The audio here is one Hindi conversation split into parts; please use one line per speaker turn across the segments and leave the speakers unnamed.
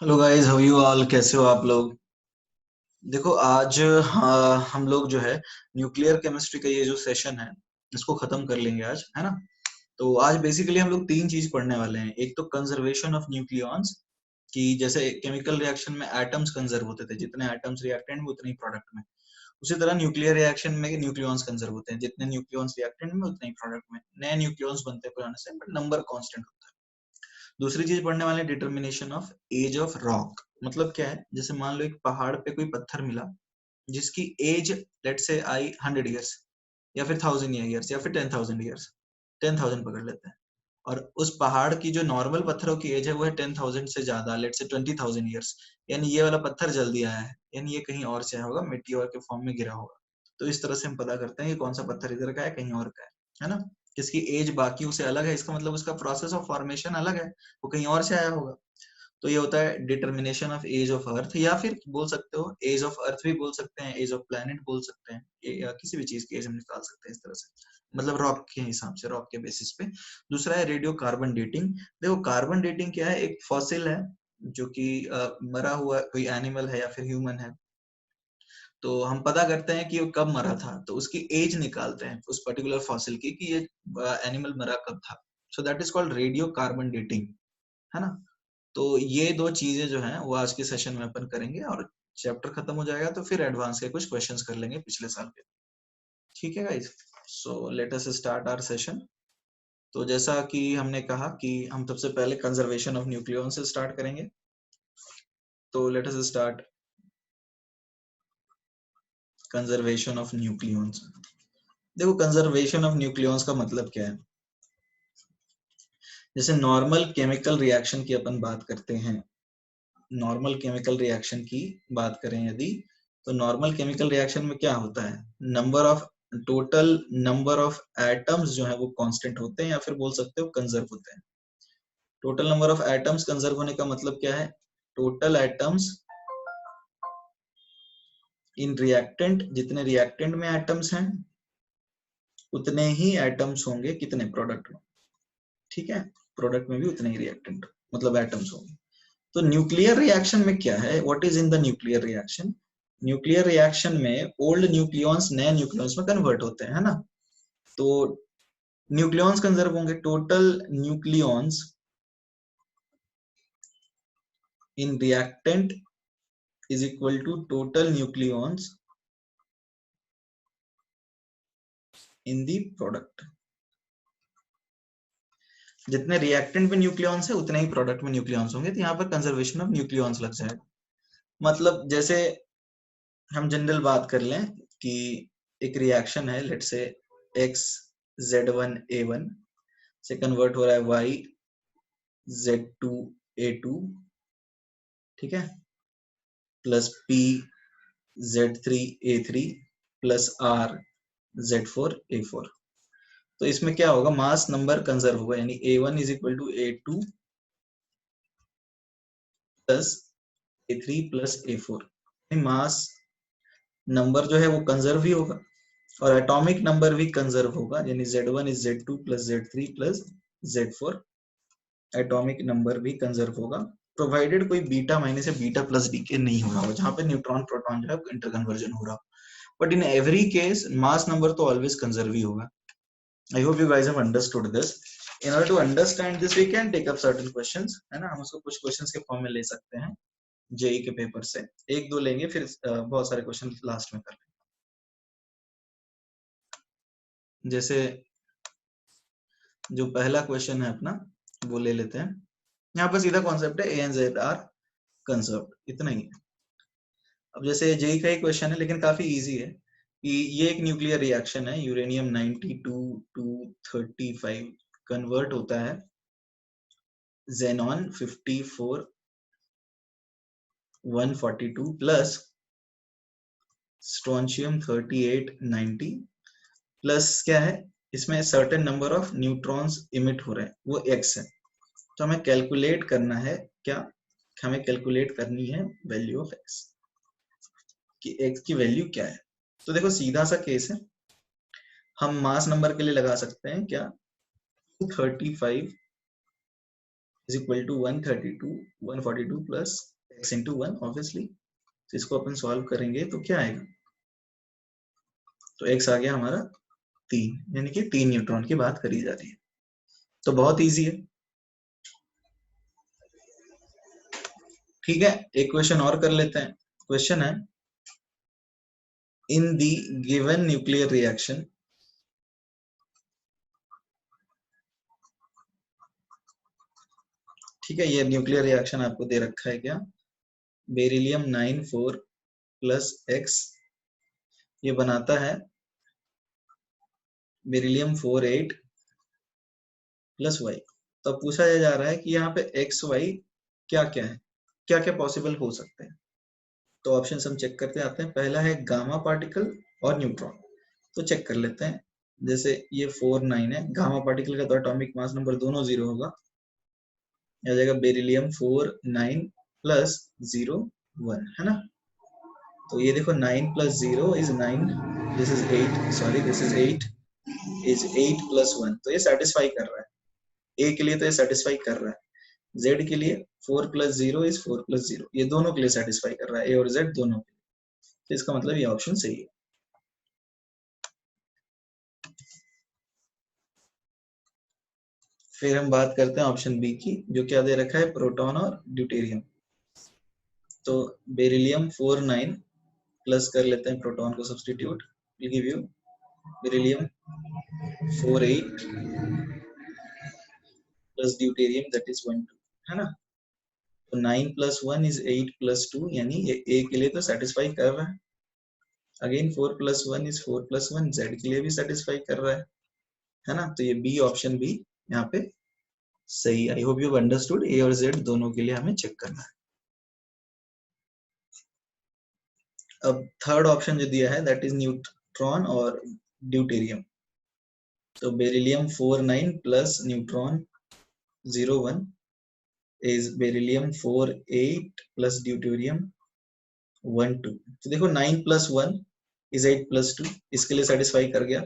Hello guys, how you all? कैसे हो आप लोग? देखो आज हम लोग जो है न्यूक्लियर केमिस्ट्री का ये जो सेशन है इसको खत्म कर लेंगे आज, है ना। तो आज बेसिकली हम लोग तीन चीज पढ़ने वाले हैं। एक तो कंजर्वेशन ऑफ न्यूक्लियॉन्स, कि जैसे केमिकल रिएक्शन में एटम्स कंजर्व होते थे, जितने एटम्स रिएक्टेंट में उतने ही प्रोडक्ट में। उसी तरह न्यूक्लियर रिएक्शन में न्यूक्लियॉन्स कंजर्व होते हैं, जितने न्यूक्लियॉन्स रिएक्टेंट में उतने ही प्रोडक्ट में। नए न्यूक्लियॉन्स बनते हैं पुराने से, बट नंबर कांस्टेंट होता है। दूसरी चीज पढ़ने वाले determination of age of rock. मतलब क्या है, जैसे मान लो एक पहाड़ पे कोई पत्थर मिला जिसकी एज लेट से आई 100 ईयर्स, या फिर 1000 ईयर्स, या फिर 10,000 ईयर्स। 10,000 पकड़ लेते हैं। और उस पहाड़ की जो नॉर्मल पत्थरों की एज है वो है 10,000 से ज्यादा, लेट से 20,000 ईयर्स। यानी ये वाला पत्थर जल्दी आया है, यानी ये कहीं और से आया होगा, मिट्टी के फॉर्म में गिरा होगा। तो इस तरह से हम पता करते हैं कि कौन सा पत्थर इधर का है, कहीं और का है ना। किसकी एज बाकियों से अलग है, इसका मतलब उसका प्रोसेस ऑफ फॉर्मेशन अलग है, वो कहीं और से आया होगा। तो ये होता है determination of age of earth, या फिर बोल सकते हो एज ऑफ अर्थ भी बोल सकते हैं, एज ऑफ प्लैनेट बोल सकते हैं, या किसी भी चीज की एज हम निकाल सकते हैं इस तरह से, मतलब रॉक के हिसाब से, रॉक के बेसिस पे। दूसरा है रेडियो कार्बन डेटिंग। देखो कार्बन डेटिंग क्या है, एक फॉसिल है जो कि मरा हुआ कोई एनिमल है या फिर ह्यूमन है। तो हम पता करते हैं कि वो कब मरा था, तो उसकी एज निकालते हैं उस पर्टिकुलर फॉसिल की, कि ये एनिमल मरा कब था। So that is called radio carbon dating, है ना। तो ये दो चीजें जो हैं वो आज के सेशन में अपन करेंगे, और चैप्टर खत्म हो जाएगा तो फिर एडवांस के कुछ क्वेश्चंस कर लेंगे पिछले साल के। ठीक है guys, so let us start our session. तो जैसा कि हमने कहा कि हम सबसे पहले कंजर्वेशन ऑफ न्यूक्लियॉन से स्टार्ट करेंगे। तो let us start conservation of nucleons. देखो कंजर्वेशन ऑफ न्यूक्लियॉन्स का मतलब क्या है। जैसे नॉर्मल केमिकल रिएक्शन की अपन बात करते हैं, नॉर्मल केमिकल रिएक्शन की बात करें यदि, तो नॉर्मल केमिकल रिएक्शन में क्या होता है, number of total number of atoms जो है वो कांस्टेंट होते हैं, या फिर बोल सकते हो कंजर्व होते हैं। Total number of atoms conserve होने का मतलब क्या है, टोटल एटम्स इन रिएक्टेंट, जितने रिएक्टेंट में एटम्स हैं उतने ही एटम्स होंगे कितने प्रोडक्ट में। ठीक है, प्रोडक्ट में भी उतने ही रिएक्टेंट मतलब एटम्स होंगे। तो न्यूक्लियर रिएक्शन में क्या है, what is in the nuclear reaction. Nuclear reaction में ओल्ड न्यूक्लियॉन्स नए न्यूक्लियॉन्स में कन्वर्ट होते हैं, है ना। तो न्यूक्लियॉन्स कंजर्व होंगे, total nucleons in reactant is equal to total nucleons in the product. जितने रिएक्टेंट में न्यूक्लियॉन्स है उतने ही प्रोडक्ट में न्यूक्लियॉन्स होंगे, तो यहाँ पर कंजर्वेशन ऑफ न्यूक्लियॉन्स लग जाएगा। मतलब जैसे हम जनरल बात कर लें कि एक रिएक्शन है, लेट से एक्स Z1A1 से कन्वर्ट हो रहा है Y Z2A2, ठीक है, plus P Z3A3 plus R Z4A4। तो इसमें क्या होगा, मास नंबर कंजर्व होगा, यानी A1 is equal to A2 plus A3 plus A4। Mass number जो है वो कंजर्व ही होगा, और एटॉमिक नंबर भी कंजर्व होगा, यानी Z1 is Z2 plus Z3 plus Z4। Atomic number भी कंजर्व होगा, प्रोवाइडेड कोई बीटा माइनस या बीटा प्लस डीके नहीं हो रहा हो, जहां पे न्यूट्रॉन प्रोटॉन जो है इंटरकन्वर्जन हो रहा हो। But in every case mass number तो ऑलवेज कंजर्व ही होगा। I hope you guys have understood this. In order to understand this we can take up certain questions, है ना। हम उसको कुछ क्वेश्चंस के फॉर्म में ले सकते हैं जेई के पेपर से, एक दो लेंगे, फिर बहुत सारे क्वेश्चन लास्ट में कर लेंगे। जैसे जो पहला क्वेश्चन है अपना वो ले लेते हैं। यहाँ पर सीधा कॉन्सेप्ट है A and Z are conserved, इतना ही है। अब जैसे जेई का ही क्वेश्चन है लेकिन काफी इजी है, कि ये एक न्यूक्लियर रिएक्शन है, यूरेनियम 92 टू 35 कन्वर्ट होता है जेनॉन 54 142 प्लस स्ट्रोंशियम 38 90, प्लस क्या है, इसमें certain number of neutrons emit हो रहे हैं, वो एक्स है। तो हमें कैलकुलेट करना है क्या, हमें कैलकुलेट करनी है वैल्यू ऑफ एक्स, कि एक्स की वैल्यू क्या है। तो देखो सीधा सा केस है, हम मास नंबर के लिए लगा सकते हैं क्या, 35 is equal to 132 142 plus x into 1 obviously. तो इसको अपन सॉल्व करेंगे तो क्या आएगा, तो x आ गया हमारा 3, यानी कि 3 न्यूट्रॉन की बात करी जा रही है। तो बहुत इजी है। ठीक है, एक क्वेश्चन और कर लेते हैं। क्वेश्चन है, इन दी गिवन न्यूक्लियर रिएक्शन, ठीक है, ये न्यूक्लियर रिएक्शन आपको दे रखा है क्या, बेरिलियम 94 प्लस एक्स, ये बनाता है बेरिलियम 48 प्लस वाई। तो अब पूछा जा रहा है कि यहाँ पे एक्स वाई क्या क्या है, क्या क्या पॉसिबल हो सकते हैं। तो ऑप्शन हम चेक करते आते हैं। पहला है गामा पार्टिकल और न्यूट्रॉन। तो चेक कर लेते हैं। जैसे ये 4 9 है, गामा पार्टिकल का तो एटॉमिक मास नंबर दोनों 0 होगा, आ जाएगा बेरिलियम 4 9 प्लस 0 1, है ना। तो ये देखो 9 plus 0 is 9, this is 8, sorry this is 8, is 8 plus 1। तो ये सेटिस्फाई कर रहा है, ए के लिए तो ये सेटिस्फाई कर रहा है, जेड के लिए 4 प्लस 0 इज 4 प्लस 0, ये दोनों के लिए सेटिस्फाई कर रहा है, ए और जेड दोनों के लिए। तो इसका मतलब ये ऑप्शन सही है। फिर हम बात करते हैं ऑप्शन बी की, जो क्या दे रखा है, प्रोटॉन और ड्यूटेरियम। तो बेरिलियम 4 9 प्लस कर लेते हैं प्रोटॉन को substitute, will give you beryllium 48 plus deuterium that is 1 2, है ना। तो 9 प्लस 1 इज 8 प्लस 2, यानी ये ए के लिए तो सेटिस्फाई कर रहा है। Again 4 plus 1 is 4 plus 1, Z के लिए भी सेटिस्फाई कर रहा है ना। तो ये बी ऑप्शन भी यहाँ पे सही। आई होप यू अंडरस्टूड, ए और जेड दोनों के लिए हमें चेक करना है। अब थर्ड ऑप्शन जो दिया है दैट इज न्यूट्रॉन और ड्यूटेरियम। तो beryllium 4 9 plus neutron 0 1 is beryllium 4 8 plus deuterium 1 2। तो देखो 9 प्लस 1 इज 8 प्लस 2, इसके लिए सेटिस्फाई कर गया।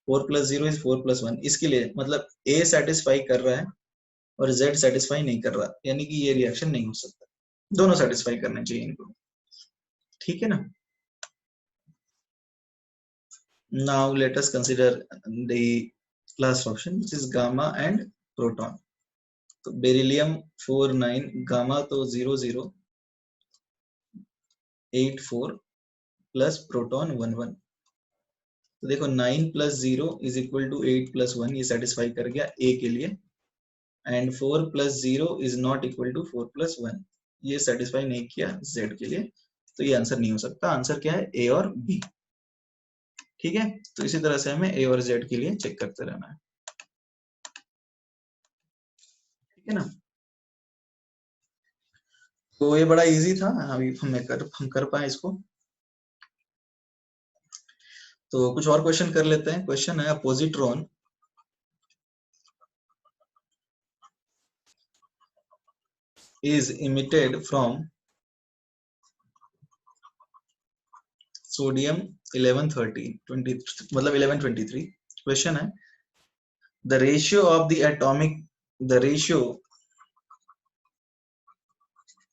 4 प्लस 0 इज 4 प्लस 1, इसके लिए मतलब ए सेटिस्फाई कर रहा है और जेड सेटिस्फाई नहीं कर रहा, यानी कि ये रिएक्शन नहीं हो सकता। दोनों सेटिस्फाई करने चाहिए इनको, ठीक है ना। Now let us consider the last option, which is gamma and proton. तो बेरिलियम 4 9, गामा तो 0 0 8 4 प्लस प्रोटॉन 1 1। तो देखो 9 plus 0 is equal to 8 plus 1, ये सेटिस्फाई कर गया ए के लिए। And 4 plus 0 is not equal to 4 plus 1, ये सेटिस्फाई नहीं किया जेड के लिए। तो ये आंसर नहीं हो सकता। आंसर क्या है, ए और बी। ठीक है, तो इसी तरह से हमें ए और जेड के लिए चेक करते रहना है, ठीक है ना। तो ये बड़ा इजी था, अभी हम कर पाए इसको। तो कुछ और क्वेश्चन कर लेते हैं। क्वेश्चन है, a positron is emitted from sodium 1113 20, मतलब 1123। क्वेश्चन है, the ratio of the atomic, the ratio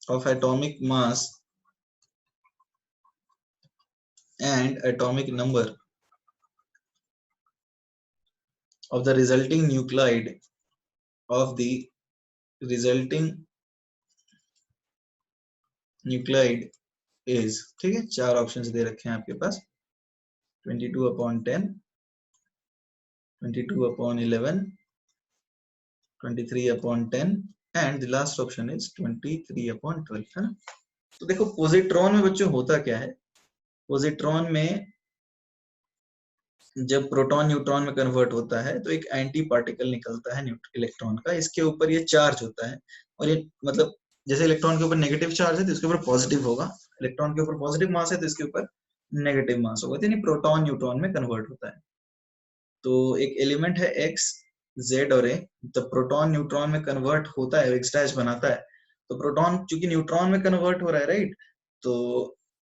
of atomic mass and atomic number of the resulting nuclide of the resulting nuclide is, ठीक है। चार ऑप्शंस दे रखे हैं आपके पास, 22/10, 22/11, 23/10 and the last option is 23/12, है ना। तो देखो पॉजिट्रॉन में बच्चों होता क्या है, पॉजिट्रॉन में जब प्रोटॉन न्यूट्रॉन में कन्वर्ट होता है तो एक एंटी पार्टिकल निकलता है इलेक्ट्रॉन का, इसके ऊपर ये चार्ज होता है। और ये मतलब जैसे इलेक्ट्रॉन के ऊपर नेगेटिव चार्ज है तो इसके ऊपर पॉजिटिव होगा, इलेक्ट्रॉन के ऊपर पॉजिटिव मास है तो इसके ऊपर नेगेटिव मास होगा, यानी प्रोटॉन न्यूट्रॉन में कन्वर्ट होता है। तो एक एलिमेंट है एक्स, जेड और ए, तो प्रोटॉन न्यूट्रॉन में कन्वर्ट होता है, एक्स डैश बनाता है। तो प्रोटॉन चूंकि न्यूट्रॉन में कन्वर्ट हो रहा है, राइट, तो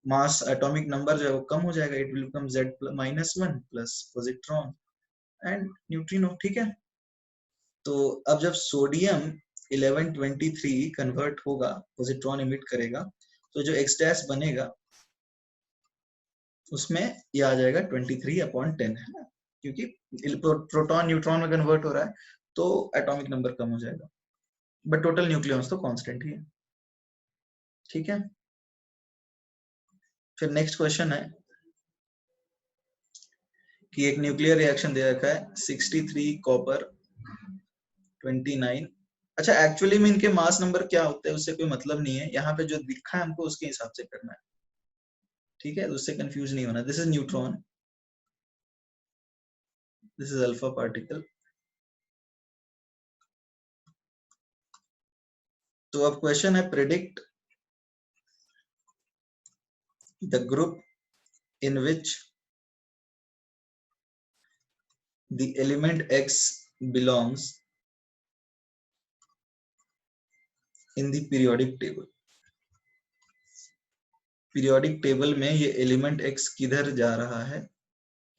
मास एटॉमिक नंबर जो है वो कम हो जाएगा, it will become Z-1 plus positron and neutrino, ठीक है। तो अब जब सोडियम 1123 कन्वर्ट होगा, पॉजिट्रॉन इमिट करेगा, तो जो x डैश बनेगा उसमें ये आ जाएगा 23/10 है ना, क्योंकि प्रोटॉन न्यूट्रॉन में कन्वर्ट हो रहा है तो एटॉमिक नंबर कम हो जाएगा, बट टोटल न्यूक्लियॉन्स तो कांस्टेंट ही है। ठीक है, फिर नेक्स्ट क्वेश्चन है कि एक न्यूक्लियर रिएक्शन दे रखा है 63 कॉपर 29। अच्छा, एक्चुअली में इनके मास नंबर क्या होते हैं उससे कोई मतलब नहीं है, यहाँ पे जो दिखा है हमको उसके हिसाब से करना है। ठीक है, उससे कंफ्यूज नहीं होना। This is neutron, this is alpha particle. तो अब क्वेश्चन है, predict the group in which the element x belongs in the periodic table। Periodic table में ये एलिमेंट x किधर जा रहा है,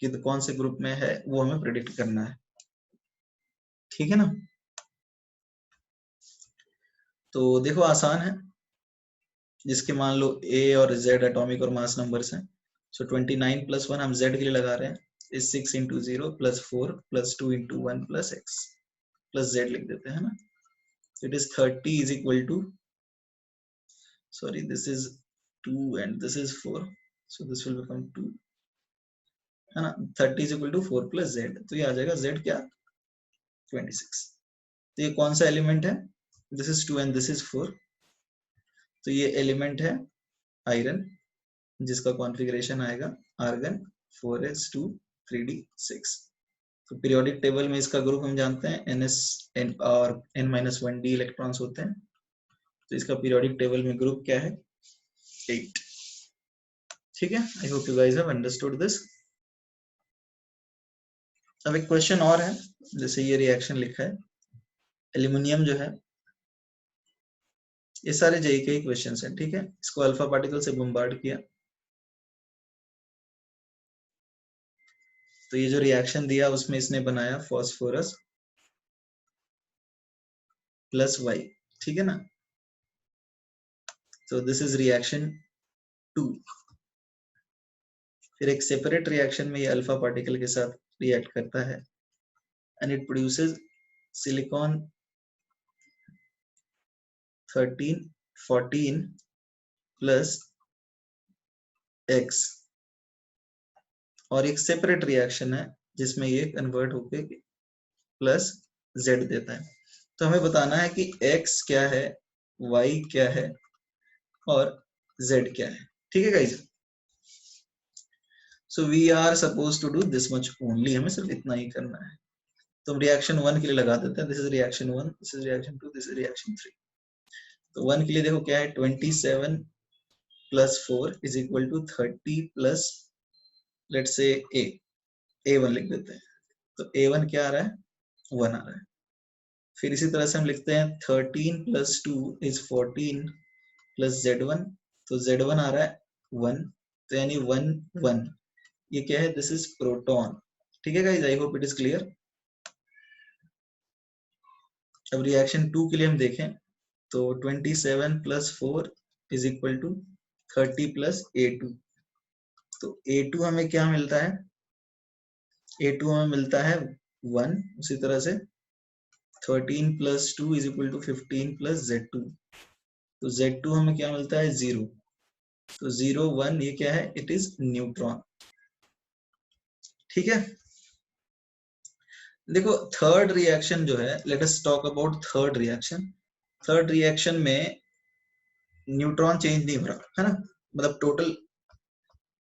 कि कौन से ग्रुप में है, वो हमें प्रेडिक्ट करना है। ठीक है ना, तो देखो आसान है, जिसके मान लो a और z एटॉमिक और मास नंबर्स हैं। सो 29 + 1 हम z के लिए लगा रहे हैं, इस 6 × 0 + 4 + 2 × 1 + x + z लिख देते हैं ना। It is 30 is equal to, sorry this is 2 and this is 4, so this will become 2 है ना। 30 इज इक्वल टू 4 + z, तो ये आ जाएगा z क्या, 26। तो ये कौन सा एलिमेंट है, this is 2 and this is 4, तो ये एलिमेंट है आयरन, जिसका कॉन्फ़िगरेशन आएगा आर्गन 4s2 3d6। तो पीरियोडिक टेबल में इसका ग्रुप हम जानते हैं ns n और n-1d इलेक्ट्रॉन्स होते हैं, तो इसका पीरियोडिक टेबल में ग्रुप क्या है, 8। ठीक है, आई hope you guys have understood this. अब एक क्वेश्चन और है, जैसे ये रिएक्शन लिखा है, एल्यूमिनियम जो है, ये सारे जेई के ही क्वेश्चंस हैं। ठीक है, इसको अल्फा पार्टिकल से बम्बार्ड किया, तो ये जो रिएक्शन दिया उसमें इसने बनाया फॉस्फोरस प्लस Y। ठीक है ना, तो दिस इज रिएक्शन 2। फिर एक सेपरेट रिएक्शन में ये अल्फा पार्टिकल के साथ रिएक्ट करता है and it produces silicon 1314 plus X, और एक सेपरेट रिएक्शन है जिसमें ये कन्वर्ट होके प्लस Z देता है। तो हमें बताना है कि X क्या है, Y क्या है और Z क्या है। ठीक है guys, so we are suppose to do this much only, हमें सिर्फ इतना ही करना है। तो हम रिएक्शन 1 के लिए लगा देते हैं, this is reaction 1, this is reaction 2, this is reaction 3। तो 1 के लिए देखो क्या है, 27 + 4 is equal to 30 plus let's say A1 लिख देते हैं। तो A1 क्या आ रहा है, 1 आ रहा है। फिर इसी तरह से हम लिखते हैं 13 + 2 इज 14 प्लस Z1, तो Z1 आ रहा है 1, तो यानी 1 1, ये क्या है, दिस इज प्रोटॉन। ठीक है guys, I hope it is clear. अब रिएक्शन 2 के लिए हम देखें, तो 27 + 4 इज इक्वल टू 30 + A2। तो A2 हमें क्या मिलता है, A2 हमें मिलता है 1, उसी तरह से 13 + 2 इज इक्वल टू 15 + Z2, तो Z2 हमें क्या मिलता है, 0। तो 0 1 ये क्या है, इट इज न्यूट्रॉन। ठीक है, देखो थर्ड रिएक्शन जो है, let us talk about third reaction. Third reaction में न्यूट्रॉन चेंज नहीं हो रहा है ना, मतलब टोटल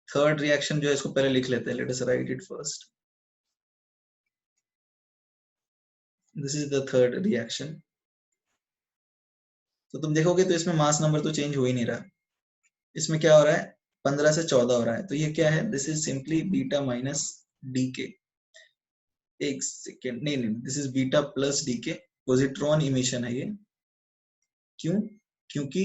थर्ड रिएक्शन जो है, इसको पहले लिख लेते हैं, let us right it first. This is the third reaction. तो तुम देखोगे तो इसमें मास नंबर तो चेंज हो ही नहीं रहा, इसमें क्या हो रहा है, 15 से 14 हो रहा है। तो ये क्या है, this is simply beta minus decay. एक सेकेंड, नहीं नहीं, this is beta plus decay, positron emission है ये। क्यों, क्योंकि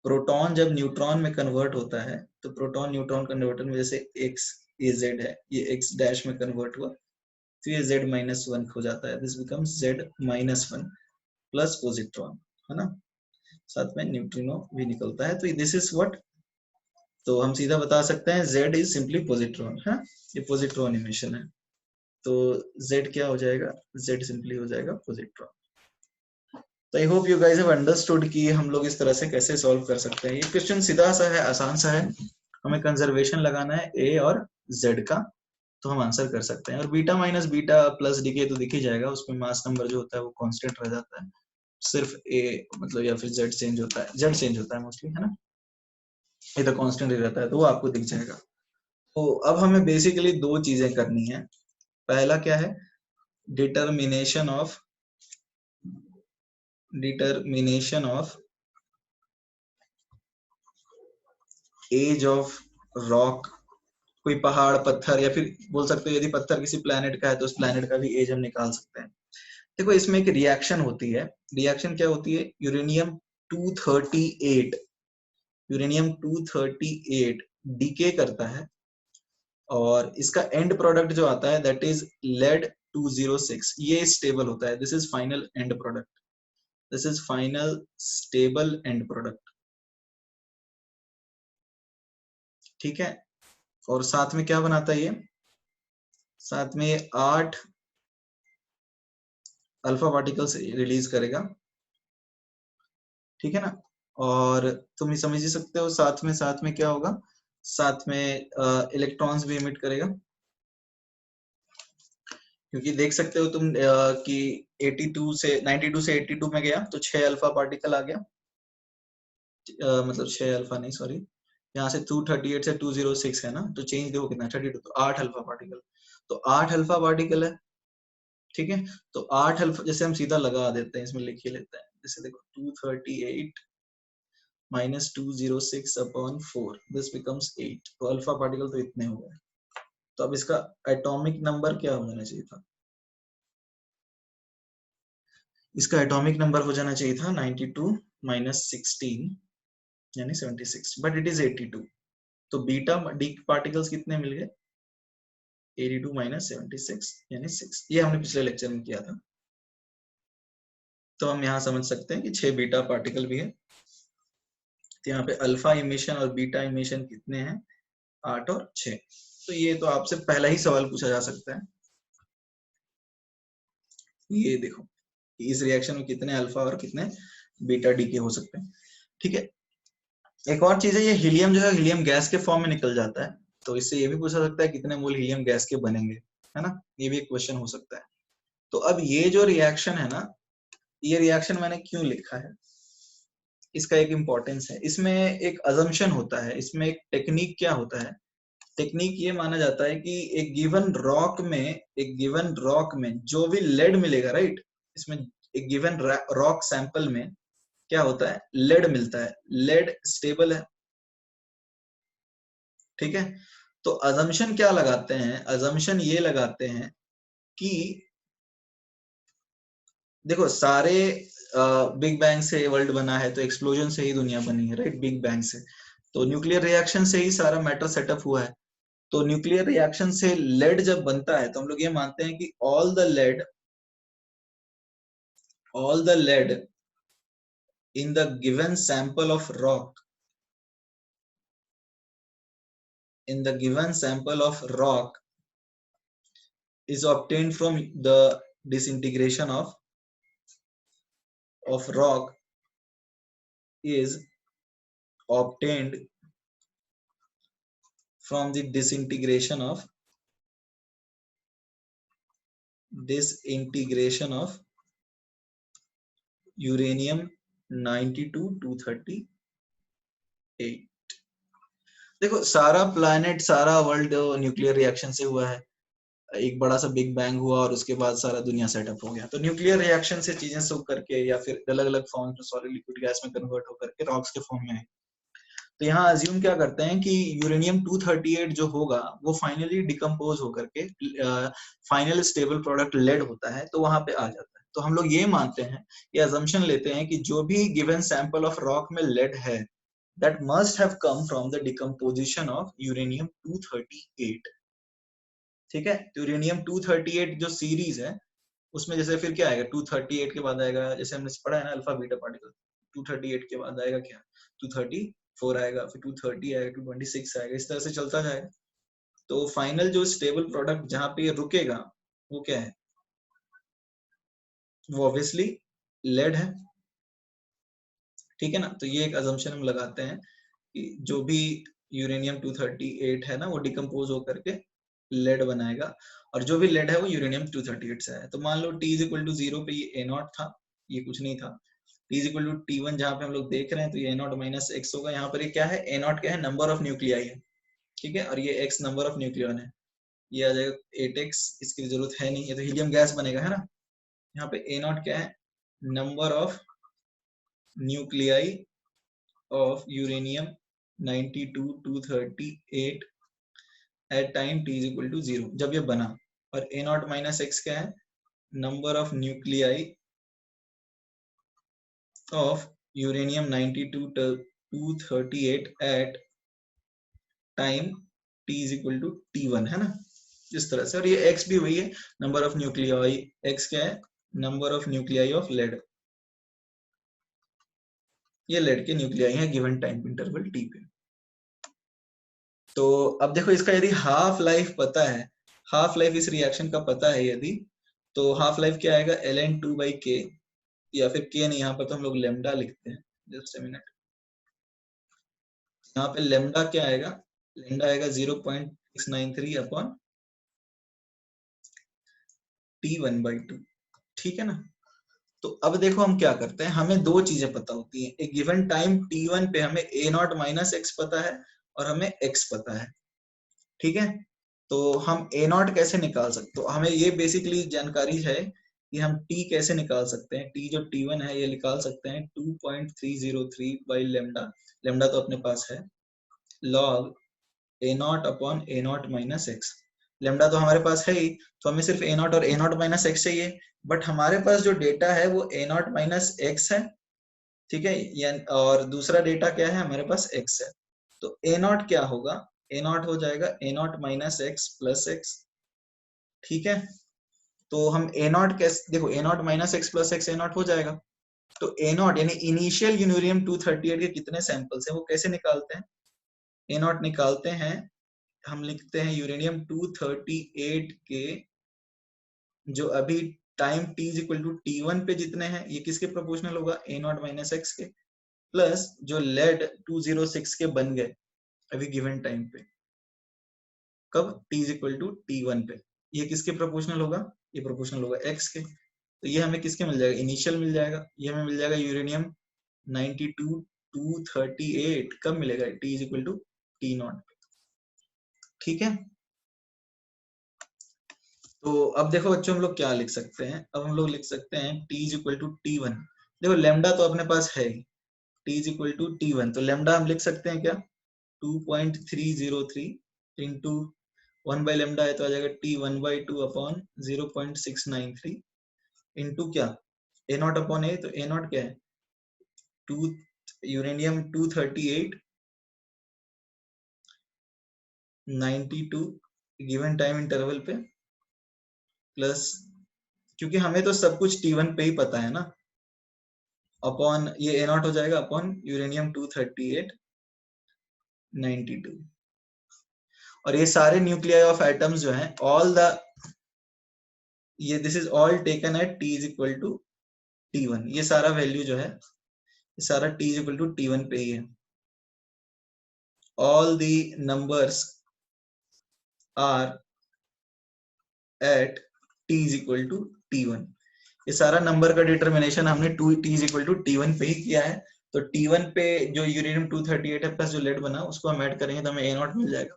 प्रोटॉन जब न्यूट्रॉन में कन्वर्ट होता है, तो प्रोटॉन न्यूट्रॉन कन्वर्टर में जैसे x ये z है, ये x डैश में कन्वर्ट हुआ, तो ये z-1 हो जाता है, this becomes z-1 plus positron, है ना, साथ में न्यूट्रिनो भी निकलता है। तो दिस इज व्हाट, तो हम सीधा बता सकते हैं Z इज सिंपली पॉजिट्रॉन, है, ये पॉजिट्रॉन इमिशन है। तो Z क्या हो जाएगा, Z सिंपली हो जाएगा पॉजिट्रॉन। तो आई hope you guys have understood कि हम लोग इस तरह से कैसे सॉल्व कर सकते हैं। ये क्वेश्चन सीधा सा है, आसान सा है, हमें कंजर्वेशन लगाना है A और Z का, तो हम आंसर कर सकते हैं। और beta minus beta plus decay तो दिख ही जाएगा, उसमें मास नंबर जो होता है वो कांस्टेंट रह जाता है, सिर्फ A मतलब या फिर Z चेंज होता है, Z चेंज होता है मोस्टली, है ना, ये तो कांस्टेंट ही रहता है, तो वो आपको दिख जाएगा। तो अब हमें बेसिकली दो चीजें करनी है। पहला क्या है, determination of age of rock, कोई पहाड़ पत्थर, या फिर बोल सकते हो यदि पत्थर किसी प्लैनेट का है तो उस प्लैनेट का भी एज हम निकाल सकते हैं। देखो इसमें एक रिएक्शन होती है, रिएक्शन क्या होती है, यूरेनियम 238 डीके करता है, और इसका एंड प्रोडक्ट जो आता है दैट इज लेड 206, ये स्टेबल होता है। This is final and product, this is final stable and product, ठीक है। और साथ में क्या बनाता है ये, साथ में ये 8 अल्फा पार्टिकल्स रिलीज करेगा, ठीक है ना। और तुम ही समझ ही सकते हो साथ में क्या होगा, साथ में इलेक्ट्रॉन्स भी इमिट करेगा, क्योंकि देख सकते हो तुम कि 82 से 92 से 82 में गया तो 6 अल्फा पार्टिकल आ गया, मतलब 6 अल्फा नहीं, सॉरी, यहाँ से 238 से 206 है ना, तो चेंज देखो कितना 32, तो 8 अल्फा पार्टिकल, तो 8 अल्फा पार्टिकल है, ठीक है। तो 8 अल्फा जैसे हम सीधा लगा देते हैं, इसमें लिख ही लेते हैं, जैसे देखो 238 माइनस 206 अपॉन 4, दिस बिकम्स 8, तो अल्फा पार्टिकल तो इतने हो गए। तो अब इसका एटॉमिक नंबर क्या हो जाना चाहिए था, इसका एटॉमिक नंबर हो जाना चाहिए था 92 माइनस 16 यानी 76, बट इट इज 82। तो बीटा डी पार्टिकल्स कितने मिल गए, 82 माइनस 76 यानी 6, ये हमने पिछले लेक्चर में किया था। तो हम यहाँ समझ सकते हैं कि 6 बीटा पार्टिकल भी है, तो यहाँ पे अल्फा इमिशन और बीटा इमिशन कितने हैं, 8 और 6। तो ये तो आपसे पहला ही सवाल पूछा जा सकता है, ये देखो इस रिएक्शन में कितने अल्फा और कितने बीटा डी के हो सकते हैं, ठीक है। एक और चीज है, ये हीलियम जो है हीलियम गैस के फॉर्म में निकल जाता है, तो इससे ये भी पूछा सकता है कितने मोल हीलियम गैस के बनेंगे, है ना, ये भी एक क्वेश्चन हो सकता है। तो अब ये जो रिएक्शन है ना, ये रिएक्शन मैंने क्यों लिखा है, इसका एक इंपॉर्टेंस है, इसमें एक अजम्पशन होता है, इसमें एक टेक्निक क्या होता है, टेक्निक ये माना जाता है कि एक गिवन रॉक में जो भी लेड मिलेगा, राइट, इसमें एक गिवन रॉक सैंपल में क्या होता है, लेड मिलता है, लेड स्टेबल है, ठीक है। तो अजम्पशन क्या लगाते हैं, अजम्पशन ये लगाते हैं कि देखो सारे बिग बैंग से वर्ल्ड बना है, तो एक्सप्लोजन से ही दुनिया बनी है, राइट, बिग बैंग से, तो न्यूक्लियर रिएक्शन से ही सारा मैटर सेटअप हुआ है। तो न्यूक्लियर रिएक्शन से लेड जब बनता है तो हम लोग ये मानते हैं कि all the lead in the given sample of rock is obtained from the disintegration of rock is obtained from the disintegration of uranium 92 238। देखो सारा प्लैनेट सारा वर्ल्ड न्यूक्लियर रिएक्शन से हुआ है, एक बड़ा सा बिग बैंग हुआ और उसके बाद सारा दुनिया सेटअप हो गया। तो न्यूक्लियर रिएक्शन से चीजें सब करके या फिर अलग अलग फॉर्म में सॉलिड लिक्विड गैस में कन्वर्ट होकर के रॉक्स के फॉर्म में है। तो यहाँ अज्यूम क्या करते हैं कि यूरेनियम 238 जो होगा वो फाइनली डिकम्पोज होकर के फाइनल स्टेबल प्रोडक्ट लेड होता है, तो वहां पे आ जाता है। तो हम लोग ये मानते हैं, ये अजम्पशन लेते हैं कि जो भी गिवन सैंपल ऑफ रॉक में लेड है that must have come from the decomposition of uranium 238, ठीक है। तो यूरेनियम 238 जो सीरीज है उसमें जैसे फिर क्या आएगा 238 के बाद आएगा, जैसे हमने पढ़ा है ना अल्फा बीटा पार्टिकल, 238 के बाद आएगा क्या 234 आएगा, फिर 230 आएगा, 226 आएगा, इस तरह से चलता जाएगा। तो फाइनल जो स्टेबल प्रोडक्ट जहां पे ये रुकेगा वो क्या है, वो ऑब्वियसली लेड है। ठीक है ना, तो ये एक अजम्पशन हम लगाते हैं कि जो भी यूरेनियम 238 है ना वो डिकम्पोज होकर के लेड बनाएगा, और जो भी लेड है वो यूरेनियम 238 से है। तो मान लो T इज इक्वल टू 0 पे ये A0 था, ये कुछ नहीं था। T is equal to T1 जहां पे हम लोग देख रहे हैं तो ये A0 माइनस x होगा। यहाँ पर ये क्या है, A0 क्या है, नंबर ऑफ न्यूक्लियाई है, ठीक है, और ये x नंबर ऑफ न्यूक्लियन है, ये आ जाएगा 8x, इसकी जरूरत है नहीं, ये तो हीलियम गैस बनेगा, है ना। यहाँ पे A0 क्या है, number of nuclei of uranium 92 238 at time t is equal to 0 जब ये बना। और A0 माइनस x क्या है, number of nuclei of uranium 92 238 at time t is equal to t1, है ना, इस तरह से। और ये x भी वही है, नंबर ऑफ न्यूक्लियाई, x क्या है, number of nuclei of lead, ये लेड के न्यूक्लियाई है गिवन टाइम इंटरवल t पे। तो अब देखो इसका यदि हाफ लाइफ पता है, हाफ लाइफ इस रिएक्शन का पता है यदि, तो हाफ लाइफ क्या आएगा, ln2/k, या फिर k नहीं, यहाँ पर तो हम लोग लेमडा लिखते हैं, जस्ट अ मिनट। यहाँ पे लेमडा क्या आएगा, लेमडा आएगा 0.693 अपॉन t1/2, ठीक है ना। तो अब देखो हम क्या करते हैं, हमें दो चीजें पता होती हैं, एक गिवन टाइम t1 पे हमें A0 माइनस x पता है और हमें x पता है, ठीक है। तो हम A0 कैसे निकाल सकते, तो हमें ये बेसिकली जानकारी है कि हम T कैसे निकाल सकते हैं। T जो T1 है ये निकाल सकते हैं 2.303 बाई लेमडा, लेमडा तो अपने पास है, log A0 upon A0 minus x. Lambda तो हमारे पास है ही, तो हमें सिर्फ A0 और A0 माइनस एक्स चाहिए, बट हमारे पास जो डेटा है वो A0 माइनस एक्स है, ठीक है, और दूसरा डेटा क्या है, हमारे पास x है। तो A0 क्या होगा, A0 हो जाएगा A0 minus x plus x, ठीक है। तो हम A0 कैसे, देखो A0 minus x plus x A0 हो जाएगा। तो A0 यानी इनिशियल यूरेनियम 238 के कितने सैंपल्स हैं वो कैसे निकालते हैं, A0 निकालते हैं, हम लिखते हैं यूरेनियम 238 के जो अभी time t is equal to t1 पे जितने हैं ये किसके प्रोपोर्शनल होगा, A0 माइनस एक्स के, प्लस जो लेड 206 के बन गए अभी गिवन टाइम पे, कब t is equal to t1 पे, ये किसके प्रोपोर्शनल होगा, ये प्रोपोर्शनल होगा x के। तो ये हमें किसके मिल जाएगा, इनिशियल मिल जाएगा, ये हमें मिल जाएगा यूरेनियम 92 238, कब मिलेगा, t is equal to t0, ठीक है। तो अब देखो बच्चों हम लोग क्या लिख सकते हैं, अब हम लोग लिख सकते हैं t is equal to t1। देखो लेमडा तो अपने पास है, t is equal to t1, तो लेमडा हम लिख सकते हैं क्या, 2.303 इंटू 1 बाई लेमडा है तो आ जाएगा t1/2 अपॉन 0.693 इंटू क्या, A0 अपॉन ए, तो A0 क्या है, 2 यूरेनियम 238 92 गिवन टाइम इंटरवल पे, प्लस क्योंकि हमें तो सब कुछ T1 पे ही पता है ना, अपॉन ये A0 हो जाएगा अपॉन यूरेनियम 238 92, और ये सारे न्यूक्लियाई ऑफ एटम्स जो हैं ऑल द, ये this is all taken at t is equal to t1, ये सारा वैल्यू जो है ये सारा t is equal to t1 पे ही है। All the numbers are at t is equal to t1, ये सारा नंबर का डिटर्मिनेशन हमने t is equal to t1 पे ही किया है। तो t1 पे जो यूरेनियम 238 है प्लस जो लेड बना उसको हम ऐड करेंगे तो हमें A0 मिल जाएगा।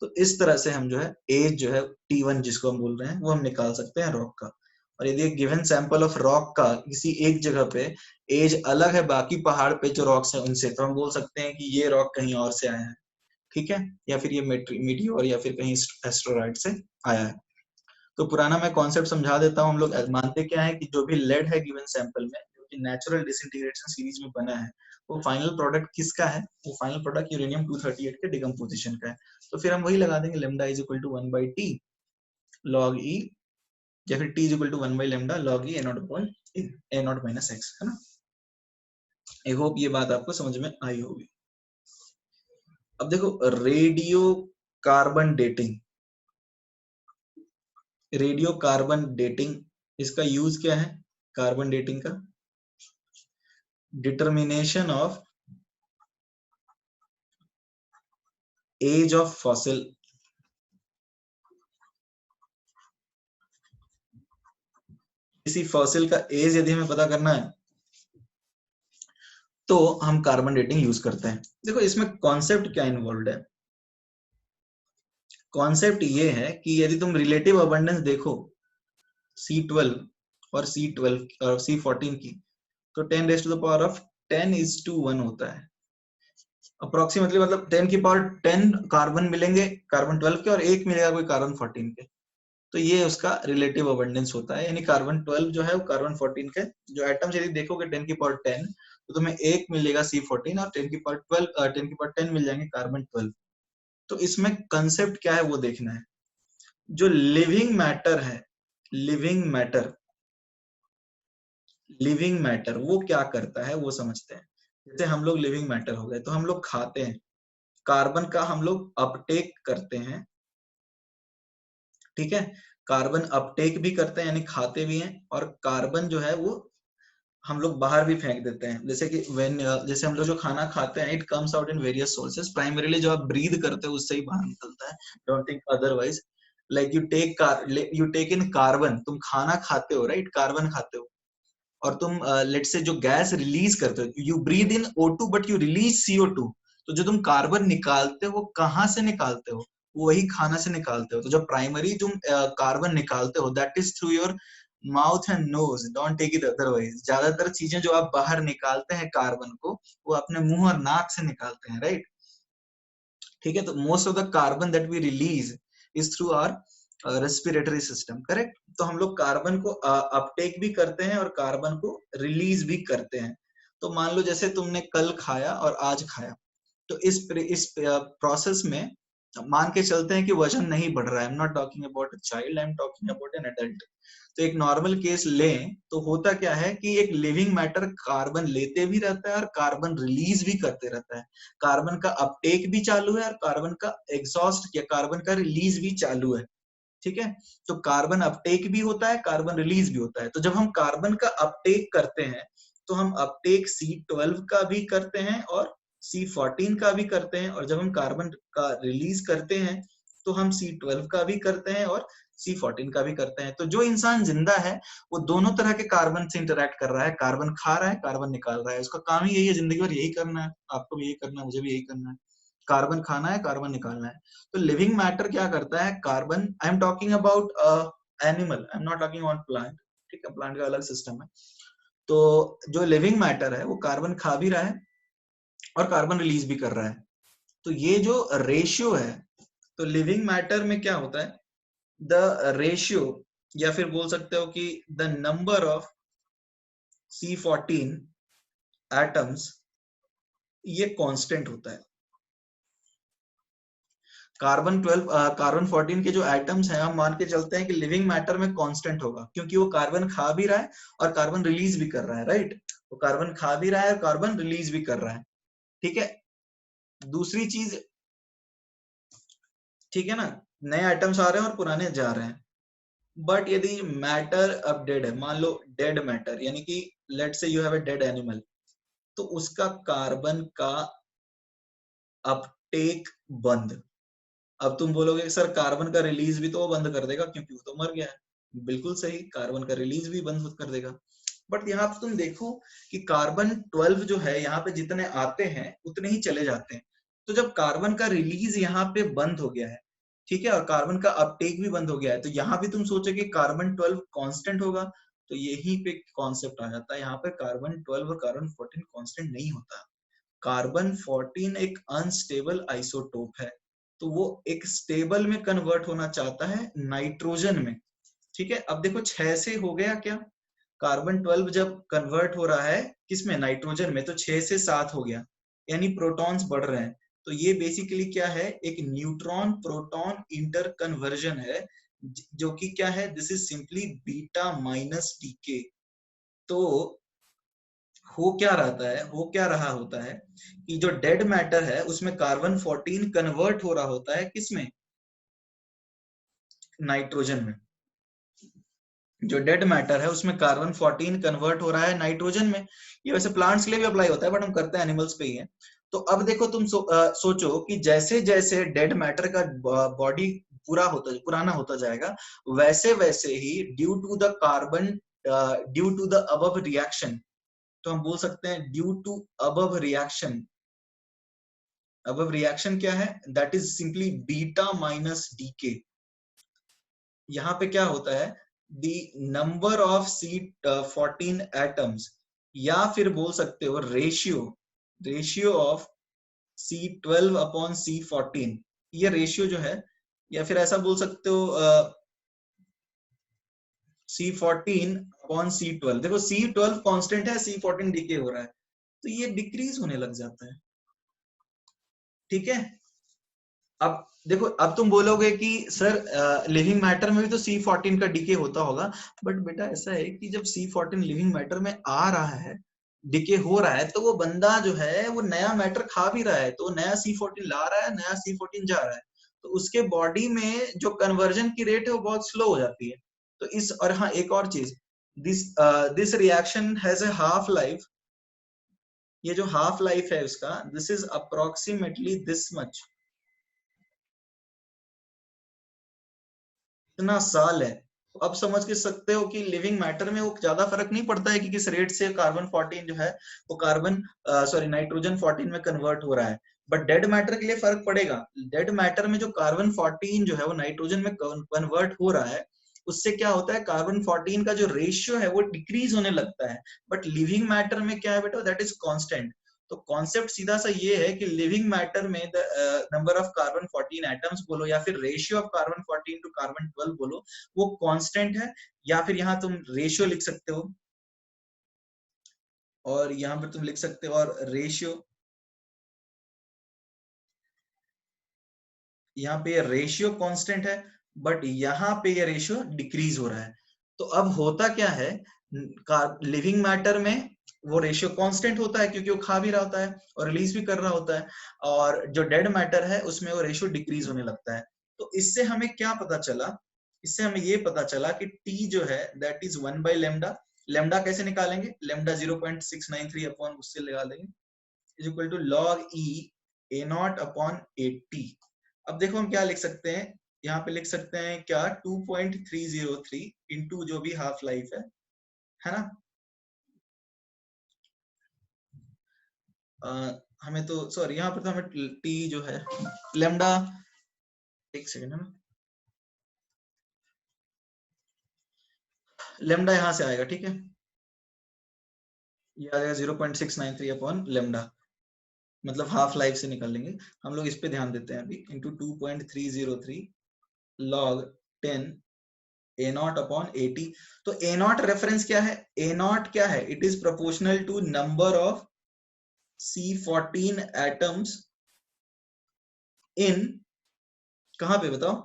तो इस तरह से हम जो है एज जो है T1 जिसको हम बोल रहे हैं वो हम निकाल सकते हैं रॉक का। और यदि एक गिवन सैंपल ऑफ रॉक का किसी एक जगह पे एज अलग है बाकी पहाड़ पे जो रॉक्स हैं उनसे, तो हम बोल सकते हैं कि ये रॉक कहीं और से आया है, ठीक है, या फिर ये मीटियोर या फिर कहीं एस्ट्रोइड से आया है। तो पुराना मैं कॉन्सेप्ट समझा देता हूँ। हम लोग मानते क्या है कि जो भी लेड है गिवन सैंपल में जो कि नेचुरल डिसइंटीग्रेशन सीरीज में बना है वो फाइनल प्रोडक्ट किसका है, वो फाइनल प्रोडक्ट यूरेनियम 238 के डिकम्पोजिशन का है। तो फिर हम वही लगा देंगे lambda is equal to 1/t log e या फिर t is equal to 1 by lambda log e a not upon a not minus x, है ना। आई होप ये बात आपको समझ में आई होगी। अब देखो radio carbon dating, radio carbon dating, इसका यूज क्या है कार्बन डेटिंग का? Determination of age of fossil. किसी फॉसिल का एज यदि हमें पता करना है तो हम कार्बन डेटिंग यूज करते हैं। देखो इसमें कॉन्सेप्ट क्या इन्वॉल्व है, कॉन्सेप्ट ये है कि यदि तुम रिलेटिव अबंडेंस देखो C12 और C12 और C14 की, तो 10 raise to the power of 10:1 होता है अप्रोक्सीमेटली, मतलब 10 की पावर 10 कार्बन मिलेंगे कार्बन 12 के और एक मिलेगा कोई कार्बन 14 के। तो ये उसका रिलेटिव अबंडेंस होता है, यानी कार्बन 12 जो है वो कार्बन 14 के जो एटम्स यदि देखोगे 10 की पावर 10 तो तुम्हें एक मिलेगा C14 और 10 की पावर 12 10 की पावर 10 मिल जाएंगे कार्बन 12। तो इसमें कंसेप्ट क्या है वो देखना है। जो लिविंग मैटर है, लिविंग मैटर, लिविंग मैटर वो क्या करता है वो समझते हैं। जैसे हम लोग लिविंग मैटर हो गए तो हम लोग खाते हैं, कार्बन का हम लोग अपटेक करते हैं, ठीक है। कार्बन अपटेक भी करते हैं यानी खाते भी हैं, और कार्बन जो है वो हम लोग बाहर भी फेंक देते हैं। जैसे कि जैसे हम लोग जो खाना खाते हैं it comes out in various sources, primarily जो आप ब्रीद करते हो उससे ही बाहर निकलता है, don't think otherwise. Like you take in carbon, तुम खाना खाते हो राइट, कार्बन खाते हो, और तुम लेट से जो गैस रिलीज करते हो, you breathe in O2 but you release CO2, तो जो तुम कार्बन निकालते हो वो कहाँ से निकालते हो? वही खाना से निकालते हो। तो जो प्राइमरी तुम कार्बन निकालते हो that is through your mouth and nose, don't take it otherwise. ज्यादातर चीजें जो आप बाहर निकालते हैं कार्बन को वो अपने मुंह और नाक से निकालते हैं, राइट, ठीक है। तो most of the carbon that we release is through our respiratory system, correct. तो हम लोग कार्बन को अपटेक भी करते हैं और कार्बन को रिलीज भी करते हैं। तो मान लो जैसे तुमने कल खाया और आज खाया, तो इस प्रोसेस में मान के चलते हैं कि वजन नहीं बढ़ रहा है। I am not talking about a child, I am talking about an adult. तो एक नॉर्मल केस लें तो होता क्या है कि एक लिविंग मैटर कार्बन लेते भी रहता है और कार्बन रिलीज भी करते रहता है। कार्बन का अपटेक भी चालू है और कार्बन का एग्जॉस्ट या कार्बन का रिलीज भी चालू है, ठीक है। तो कार्बन अपटेक भी होता है, कार्बन रिलीज भी होता है। तो जब हम कार्बन का अपटेक करते हैं तो हम अपटेक C12 का भी करते हैं और C14 का भी करते हैं, और जब हम कार्बन का रिलीज करते हैं तो हम C12 का भी करते हैं और C14 का भी करते हैं। तो जो इंसान जिंदा है वो दोनों तरह के कार्बन से इंटरेक्ट कर रहा है, कार्बन खा रहा है, कार्बन निकाल रहा है। उसका काम ही यही है, जिंदगी भर यही करना है, आपको भी यही करना है, मुझे भी यही करना है, कार्बन खाना है, कार्बन निकालना है। तो लिविंग मैटर क्या करता है, carbon, I am talking about animal, I am not talking about plant, ठीक है, प्लांट का अलग सिस्टम है। तो जो लिविंग मैटर है वो कार्बन खा भी रहा है और कार्बन रिलीज भी कर रहा है। तो ये जो रेशियो है, तो लिविंग मैटर में क्या होता है, द रेशियो, या फिर बोल सकते हो कि the number of C14 atoms ये कांस्टेंट होता है। कार्बन 12 कार्बन 14 के जो एटम्स हैं हम मान के चलते हैं कि लिविंग मैटर में कांस्टेंट होगा, क्योंकि वो कार्बन खा भी रहा है और कार्बन रिलीज भी कर रहा है, राइट। वो कार्बन खा भी रहा है और कार्बन रिलीज भी कर रहा है, ठीक है। दूसरी चीज, ठीक है ना, नए आइटम्स आ रहे हैं और पुराने जा रहे हैं। बट यदि मैटर अब डेड है, मान लो डेड मैटर, यानी कि लेट से you have a dead animal, तो उसका कार्बन का अपटेक बंद। अब तुम बोलोगे सर कार्बन का रिलीज भी तो वो बंद कर देगा क्योंकि वो तो मर गया है। बिल्कुल सही, कार्बन का रिलीज भी बंद कर देगा। बट यहाँ पे तुम देखो कि कार्बन 12 जो है यहाँ पे जितने आते हैं उतने ही चले जाते हैं। तो जब कार्बन का रिलीज यहाँ पे बंद हो गया है, ठीक है, और कार्बन का अपटेक भी बंद हो गया है, तो यहाँ भी तुम सोचो कि कार्बन 12 कांस्टेंट होगा। तो यही पे कॉन्सेप्ट आ जाता है, यहाँ पे कार्बन 12 और कार्बन 14 कांस्टेंट नहीं होता। कार्बन 14 एक अनस्टेबल आइसोटोप है, तो वो एक स्टेबल में कन्वर्ट होना चाहता है नाइट्रोजन में, ठीक है। अब देखो 6 से हो गया क्या, कार्बन 12 जब कन्वर्ट हो रहा है किसमें, नाइट्रोजन में, तो 6 से 7 हो गया, यानी प्रोटॉन्स बढ़ रहे हैं। तो ये बेसिकली क्या है, एक न्यूट्रॉन प्रोटॉन इंटर कन्वर्जन है, जो कि क्या है, this is simply beta minus decay. तो हो क्या रहा होता है कि जो डेड मैटर है उसमें कार्बन 14 कन्वर्ट हो रहा होता है किसमें, नाइट्रोजन में। जो डेड मैटर है उसमें कार्बन 14 कन्वर्ट हो रहा है नाइट्रोजन में। ये वैसे प्लांट्स के लिए भी अप्लाई होता है बट हम करते हैं एनिमल्स पे ही है। तो अब देखो तुम सोचो कि जैसे जैसे डेड मैटर का बॉडी पुराना होता जाएगा, वैसे वैसे ही due to the carbon, due to the above reaction, तो हम बोल सकते हैं due to above reaction. Above reaction क्या है, that is simply beta minus decay. यहाँ पे क्या होता है, the number of C14 atoms, या फिर बोल सकते हो ratio of C12 upon C14, ये रेशियो जो है, या फिर ऐसा बोल सकते हो C14 अपॉन C12। देखो C12 कांस्टेंट है, C14 डीके हो रहा है, तो ये डिक्रीज होने लग जाता है। ठीक है, अब देखो, अब तुम बोलोगे कि सर लिविंग मैटर में भी तो C14 का डीके होता होगा, बट बेटा ऐसा है कि जब C14 लिविंग मैटर में आ रहा है, डीके हो रहा है, तो वो बंदा जो है वो नया मैटर खा भी रहा है, तो नया C14 ला रहा है, नया C14 जा रहा है, तो उसके बॉडी में जो कन्वर्जन की रेट है वो बहुत स्लो हो जाती है। तो इस, और हाँ एक और चीज, this reaction has a half life. ये जो हाफ लाइफ है उसका, this is approximately this much, इतना साल है। तो अब समझ के सकते हो कि लिविंग मैटर में वो ज्यादा फर्क नहीं पड़ता है कि किस रेट से कार्बन 14 जो है वो कार्बन सॉरी नाइट्रोजन 14 में कन्वर्ट हो रहा है, बट डेड मैटर के लिए फर्क पड़ेगा। डेड मैटर में जो कार्बन 14 जो है वो नाइट्रोजन में कन्वर्ट हो रहा है, उससे क्या होता है, कार्बन 14 का जो रेशियो है वो डिक्रीज होने लगता है। बट लिविंग मैटर में क्या है बेटा, दैट इज कांस्टेंट। तो कॉन्सेप्ट सीधा सा ये है कि लिविंग मैटर में the number of carbon 14 atoms बोलो या फिर ratio of carbon 14 to carbon 12 बोलो, वो कांस्टेंट है। या फिर यहाँ तुम रेशियो लिख सकते हो, और यहाँ पर तुम लिख सकते हो, और रेशियो, यहाँ पे ये रेशियो कांस्टेंट है, बट यहाँ पे ये रेशियो डिक्रीज हो रहा है। तो अब होता क्या है, लिविंग मैटर में वो रेशियो कांस्टेंट होता है क्योंकि वो खा भी रहा होता है और रिलीज भी कर रहा होता है, और जो डेड मैटर है उसमें वो रेशियो डिक्रीज होने लगता है। तो इससे हमें क्या पता चला, इससे हमें ये पता चला कि टी जो है दैट इज 1/λ। लेमडा कैसे निकालेंगे, लेमडा 0.693 अपॉन उससे लगा देंगे, is equal to log e a not upon 80। अब देखो हम क्या लिख सकते हैं, यहाँ पे लिख सकते हैं क्या, 2.303 इंटू जो भी हाफ लाइफ है ना। हमें तो सॉरी यहाँ पर तो हमें टी जो है लेमडा, एक सेकेंड है ना, लेमडा यहाँ से आएगा, ठीक है, ये आ जाएगा 0.693 अपॉन लेमडा, मतलब हाफ लाइफ से निकाल लेंगे। हम लोग इस पे ध्यान देते हैं अभी, into 2.303 log 10 A not upon 80। तो ए नॉट रेफरेंस क्या है, ए नॉट क्या है, it is proportional to number of C14 atoms in, कहां पे बताओ,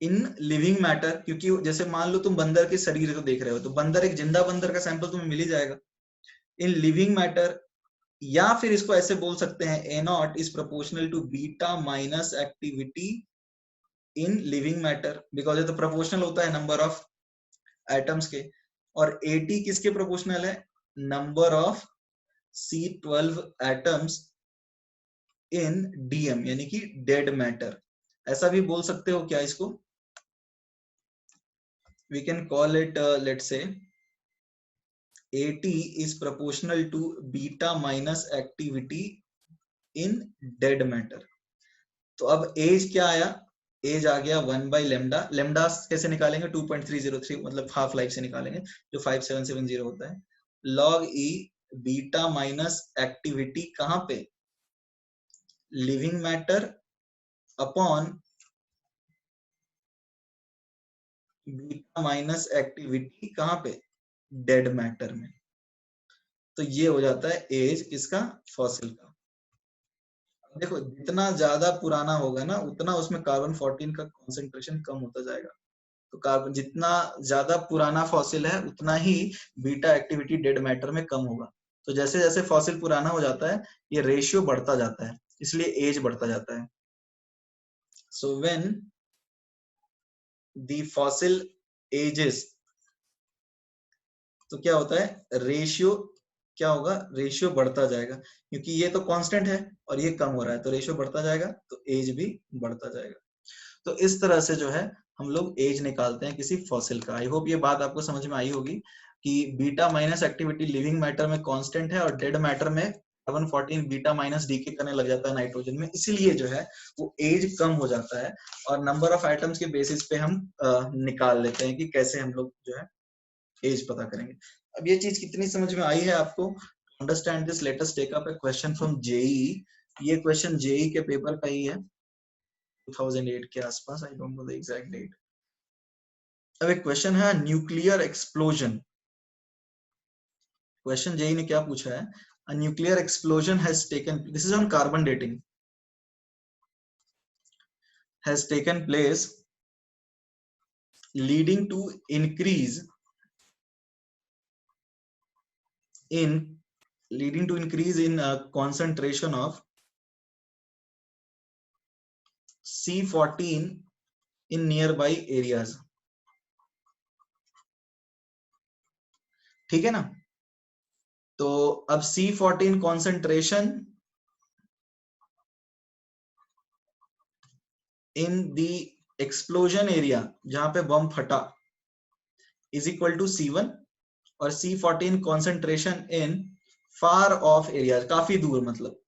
इन लिविंग मैटर। क्योंकि जैसे मान लो तुम बंदर के शरीर को देख रहे हो, तो बंदर, एक जिंदा बंदर का सैंपल तुम्हें मिल ही जाएगा इन लिविंग मैटर। या फिर इसको ऐसे बोल सकते हैं, A naught is proportional to beta minus activity in living matter, because ये तो प्रोपोर्शनल होता है नंबर ऑफ एटम्स के। और 80 किसके प्रोपोर्शनल है, number of C12 atoms in DM, यानी कि डेड मैटर। ऐसा भी बोल सकते हो क्या इसको, we can call it let's say 80 is proportional to beta minus activity in dead matter। तो अब एज क्या आया, एज आ गया 1/λ। लेमडा कैसे निकालेंगे, 2.303 मतलब हाफ लाइफ से निकालेंगे, जो 5770 होता है। लॉग ई बीटा माइनस एक्टिविटी कहां पे, living matter upon beta minus activity कहां पे, डेड मैटर में। तो ये हो जाता है एज किसका, फॉसिल का। देखो जितना ज्यादा पुराना होगा ना उतना उसमें कार्बन 14 का कॉन्सेंट्रेशन कम होता जाएगा। तो कार्बन जितना ज्यादा पुराना फॉसिल है उतना ही बीटा एक्टिविटी डेड मैटर में कम होगा। तो जैसे जैसे फॉसिल पुराना हो जाता है ये रेशियो बढ़ता जाता है, इसलिए एज बढ़ता जाता है। So when the fossil ages, तो क्या होता है रेशियो, क्या होगा रेशियो बढ़ता जाएगा, क्योंकि ये तो कांस्टेंट है और ये कम हो रहा है तो रेशियो बढ़ता जाएगा तो एज भी बढ़ता जाएगा। तो इस तरह से जो है हम लोग एज निकालते हैं किसी फॉसिल का। आई होप ये बात आपको समझ में आई होगी कि beta minus activity living matter में कांस्टेंट है और डेड मैटर में कार्बन 14 बीटा माइनस डीके करने लग जाता है नाइट्रोजन में, इसीलिए जो है वो एज कम हो जाता है। और नंबर ऑफ आइटम्स के बेसिस पे हम निकाल लेते हैं कि कैसे हम लोग जो है एज पता करेंगे। अब ये चीज कितनी समझ में आई है आपको? Understand this, let us take up a question from JEE. ये क्वेश्चन जेईई के पेपर का ही है 2008 के आसपास, I don't know the exact date. अब एक क्वेश्चन है न्यूक्लियर एक्सप्लोजन। क्वेश्चन जेईई ने क्या पूछा है, a nuclear explosion has taken, this is on carbon dating, has taken place leading to increase in concentration of C14 in nearby areas। ठीक है ना? तो अब C14 concentration in the explosion area जहां पे बम फटा is equal to C1 और C14 concentration in far off areas, काफी दूर मतलब,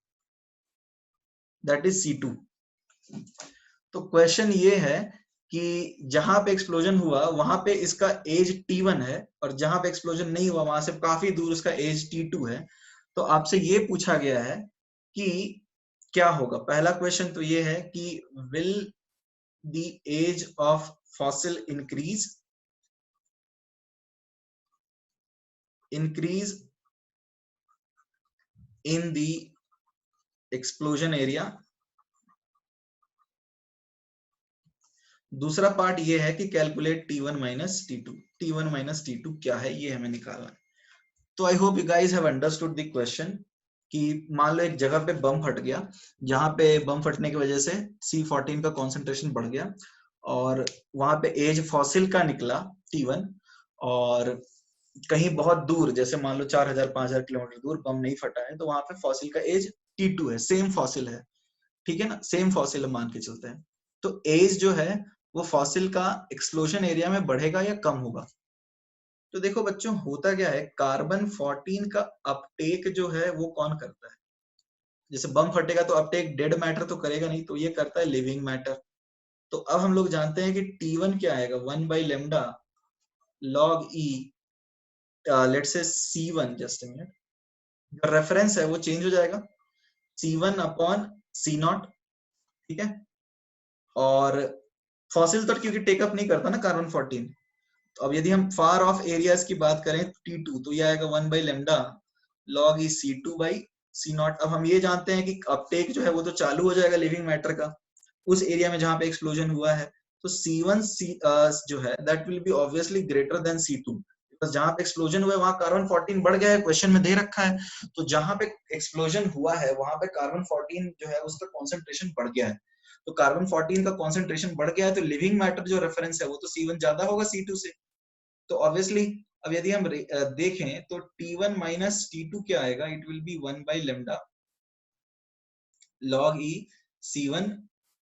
that is C2। तो क्वेश्चन ये है कि जहां पे एक्सप्लोजन हुआ वहां पे इसका एज T1 है और जहां पे एक्सप्लोजन नहीं हुआ वहां से काफी दूर उसका एज T2 है। तो आपसे ये पूछा गया है कि क्या होगा। पहला क्वेश्चन तो ये है कि will the age of fossil increase in the explosion area. दूसरा पार्ट ये है कि calculate T1 minus T2। T1 minus T2 क्या है ये हमें निकालना है। तो आई hope you guys have understood the question कि मान लो एक जगह पे बम फट गया, जहां पे बम फटने की वजह से C14 का कॉन्सेंट्रेशन बढ़ गया और वहां पे एज फॉसिल का निकला T1, और कहीं बहुत दूर जैसे मान लो 4000-5000 किलोमीटर दूर बम नहीं फटा है तो वहां पे फॉसिल का एज T2 है, सेम फॉसिल है। ठीक है ना, सेम फॉसिल मान के चलते हैं। तो एज जो है वो फॉसिल का एक्सप्लोजन एरिया में बढ़ेगा या कम होगा? तो देखो बच्चों होता क्या है, कार्बन 14 का अपटेक जो है वो कौन करता है? जैसे बम फटेगा तो अपटेक डेड मैटर तो करेगा नहीं, तो ये करता है लिविंग मैटर। तो अब हम लोग जानते हैं कि T1 क्या आएगा, 1/λ log E, let's say C1, just a minute, जो रेफरेंस है वो चेंज हो जाएगा, C1 अपॉन C0। ठीक है, और फॉसिल तो क्योंकि टेकअप नहीं करता ना कार्बन 14, तो अब यदि हम फार ऑफ एरियाज की बात करें T2 तो ये आएगा 1/λ log ई C2/C0। अब हम ये जानते हैं कि अपटेक जो है वो तो चालू हो जाएगा लिविंग मैटर का उस एरिया में जहां पे एक्सप्लोजन हुआ है। तो C1 जो है that will be obviously greater than C2, because जहां पे एक्सप्लोजन हुआ है वहां कार्बन 14 बढ़ गया है, क्वेश्चन में दे रखा है। तो जहां पे एक्सप्लोजन हुआ है वहां पे कार्बन 14 जो है उसका कॉन्सेंट्रेशन बढ़ गया है। तो कार्बन 14 का कॉन्सेंट्रेशन बढ़ गया है तो लिविंग मैटर जो रेफरेंस है वो तो C1 ज्यादा होगा C2 से। तो ऑब्वियसली अब यदि हम देखें तो T1 माइनस T2 क्या आएगा, it will be 1/λ log E C1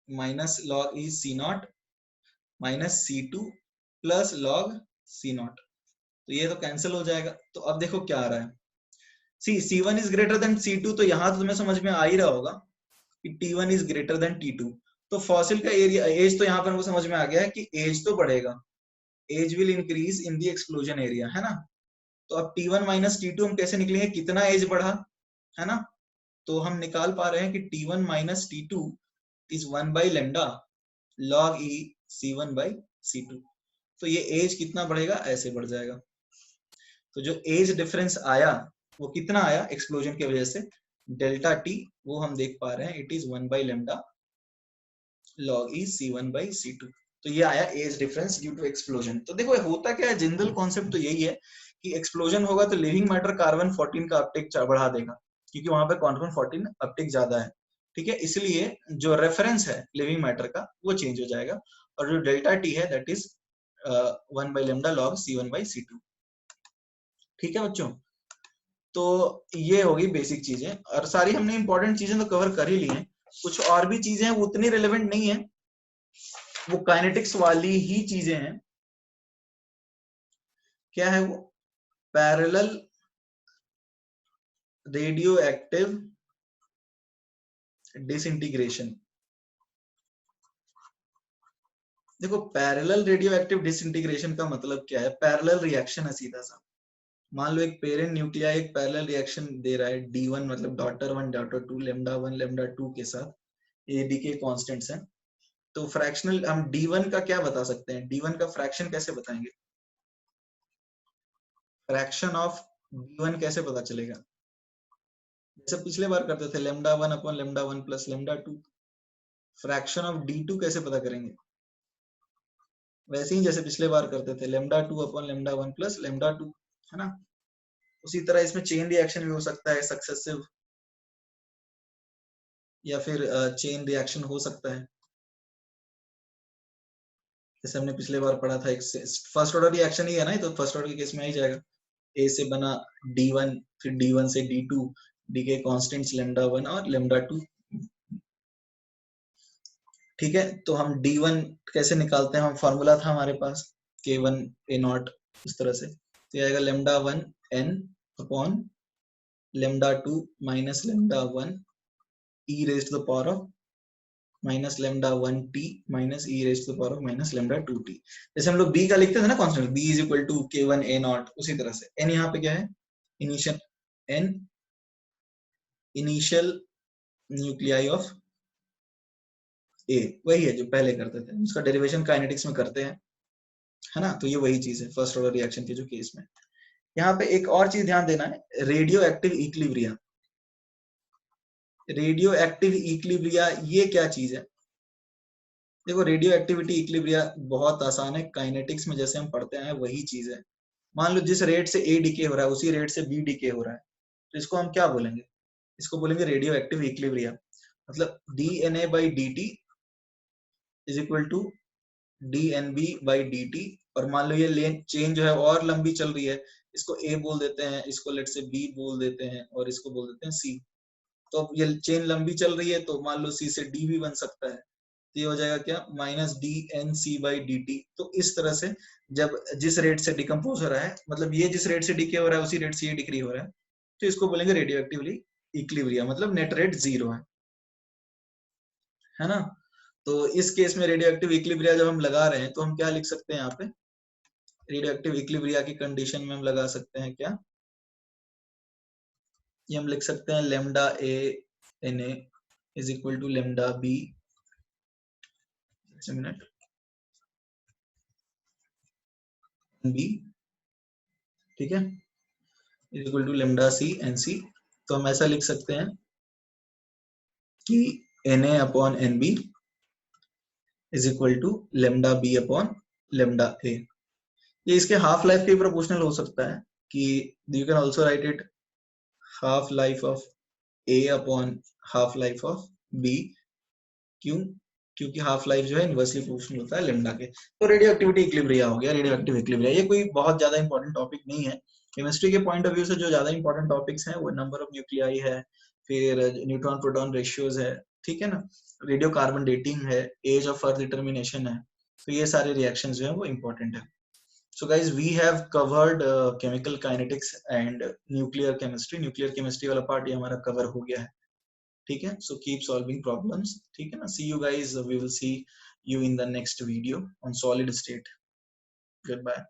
minus log E C0 minus C2 plus log C0। तो ये तो कैंसिल हो जाएगा। तो अब देखो क्या आ रहा है, C1 is greater than C2, तो यहां तो तुम्हें समझ में आ ही रहा होगा कि T1 is greater than T2। तो फॉसिल का एरिया एज तो यहाँ पर हमको समझ में आ गया है कि एज तो बढ़ेगा, age will increase in the explosion area, है ना। तो अब T1 माइनस T2 हम कैसे निकलेंगे, कितना एज बढ़ा, है ना। तो हम निकाल पा रहे हैं कि T1 minus T2 is 1/λ log E C1/C2। तो ये एज कितना बढ़ेगा, ऐसे बढ़ जाएगा। तो जो एज डिफरेंस आया वो कितना आया एक्सप्लोजन की वजह से, डेल्टा T वो हम देख पा रहे हैं, it is 1/λ log e C1/C2। तो ये आया age difference due to explosion. तो देखो होता क्या है, जनरल कॉन्सेप्ट तो यही है कि एक्सप्लोजन होगा तो लिविंग मैटर कार्बन 14 का अपटेक बढ़ा देगा, क्योंकि वहां पे कार्बन 14 अपटेक ज्यादा है, ठीक है। इसलिए जो रेफरेंस है लिविंग मैटर का वो चेंज हो जाएगा, और जो डेल्टा टी है दैट इज 1/λ log C1/C2। ठीक है बच्चों, तो ये होगी बेसिक चीजें, और सारी हमने इंपॉर्टेंट चीजें तो कवर कर ही ली हैं। कुछ और भी चीजें हैं वो उतनी रिलेवेंट नहीं है, वो काइनेटिक्स वाली ही चीजें हैं। क्या है वो? Parallel radio active disintegration. देखो पैरेलल रेडियो एक्टिव डिसइंटीग्रेशन का मतलब क्या है? पैरेलल रिएक्शन है सीधा सा। मान लो एक पेरेंट न्यूक्लियाई एक पैरेलल रिएक्शन दे रहा है, D1 मतलब डॉटर 1 डॉटर 2 लैम्डा 1 लैम्डा 2 के साथ, ये डी के कॉन्स्टेंट्स हैं। तो फ्रैक्शनल हम D1 का क्या बता सकते हैं? D1 का फ्रैक्शन कैसे बताएंगे? फ्रैक्शन ऑफ D1 कैसे पता चलेगा? जैसे पिछले बार करते थे, lambda 1 upon lambda 1 plus lambda 2। Fraction of D2 कैसे पता करेंगे? वैसे ही जैसे पिछले बार करते थे, lambda 2 upon lambda 1 plus lambda 2, है ना। उसी तरह इसमें चेन रिएक्शन भी हो सकता है, सक्सेसिव, या फिर चेन रिएक्शन हो सकता है, जैसे हमने पिछले बार पढ़ा था। एक फर्स्ट ऑर्डर रिएक्शन ही है ना, तो फर्स्ट ऑर्डर के केस में आ ही जाएगा। ए से बना D1, फिर D1 से D2, डी के कॉन्स्टेंट्स लैम्डा 1 और लैम्डा 2। ठीक है, तो हम D1 कैसे निकालते हैं? हम फॉर्मूला था हमारे पास K1 A0, इस तरह से। तो आएगा lambda 1 N upon lambda 2 minus lambda 1 e raise to the power of minus lambda 1 t minus e raise to the power of minus lambda 2 t। जैसे हम लोग b का लिखते थे ना constant, b is equal to K1 A0, उसी तरह से n यहाँ पे क्या है? Initial n, initial nuclei of A, वही है जो पहले करते थे, उसका डेरिवेशन काइनेटिक्स में करते हैं, है ना। तो ये वही चीज है फर्स्ट ऑर्डर रिएक्शन के जो केस में। यहाँ पे एक और चीज ध्यान देना है, radio active equilibria. Radio active equilibria ये क्या चीज है? देखो रेडियो एक्टिविटी इक्विलिब्रिया बहुत आसान है, काइनेटिक्स में जैसे हम पढ़ते हैं वही चीज है। मान लो जिस रेट से A डिके हो रहा है उसी रेट से B डिके हो रहा है, तो इसको हम क्या बोलेंगे? इसको बोलेंगे रेडियो एक्टिव इक्विलिब्रिया। मतलब dNA/dt is equal to dNB/dt। और मान लो ये लेन चेन जो है और लंबी चल रही है, इसको A बोल देते हैं, इसको लेट से B बोल देते हैं, और इसको बोल देते हैं C। तो अब ये चेन लंबी चल रही है तो मान लो C से D भी बन सकता है, तो ये हो जाएगा क्या? Minus dNC/dt। तो इस तरह से जब जिस रेट से डिकम्पोज हो रहा है, मतलब ये जिस रेट से डिके हो रहा है उसी रेट से ये डिक्री हो रहा है, तो इसको बोलेंगे रेडियो एक्टिवली इक्विलिब्रिया, मतलब नेट रेट 0 है ना। तो इस केस में रेडियो एक्टिव इक्विलिब्रिया जब हम लगा रहे हैं तो हम क्या लिख सकते हैं? यहाँ पे रेडियो एक्टिव इक्विलिब्रिया की कंडीशन में हम लगा सकते हैं क्या? ये हम लिख सकते हैं lambda A Na is equal to lambda B, minute, B, ठीक है, is equal to lambda C NC। तो हम ऐसा लिख सकते हैं कि Na upon NB is equal to lambda B upon lambda A। ये इसके हाफ लाइफ के प्रोपोर्शनल हो सकता है, कि you can also right it half life of A upon half life of B। क्यों? क्योंकि हाफ लाइफ जो है इनवर्सली प्रोपोर्शनल होता है लैम्डा के। तो रेडियो एक्टिविटी इक्विलिब्रिया हो गया, रेडियो एक्टिव इक्विलिब्रिया। ये कोई बहुत ज्यादा इंपॉर्टेंट टॉपिक नहीं है। केमिस्ट्री के पॉइंट ऑफ व्यू से जो ज्यादा इंपॉर्टेंट टॉपिक्स हैं वो नंबर ऑफ न्यूक्लियाई है, फिर न्यूट्रॉन प्रोटॉन रेशियोज है, ठीक है ना, रेडियो कार्बन डेटिंग है, एज ऑफ अर्थ डिटर्मिनेशन है। तो ये सारे रिएक्शंस जो है वो इंपॉर्टेंट है। So guys, we have covered chemical kinetics and nuclear chemistry. Nuclear chemistry वाला part ये हमारा cover हो गया है, ठीक है। So keep solving problems, ठीक है ना। See you guys. We will see you in the next video on solid state. Goodbye.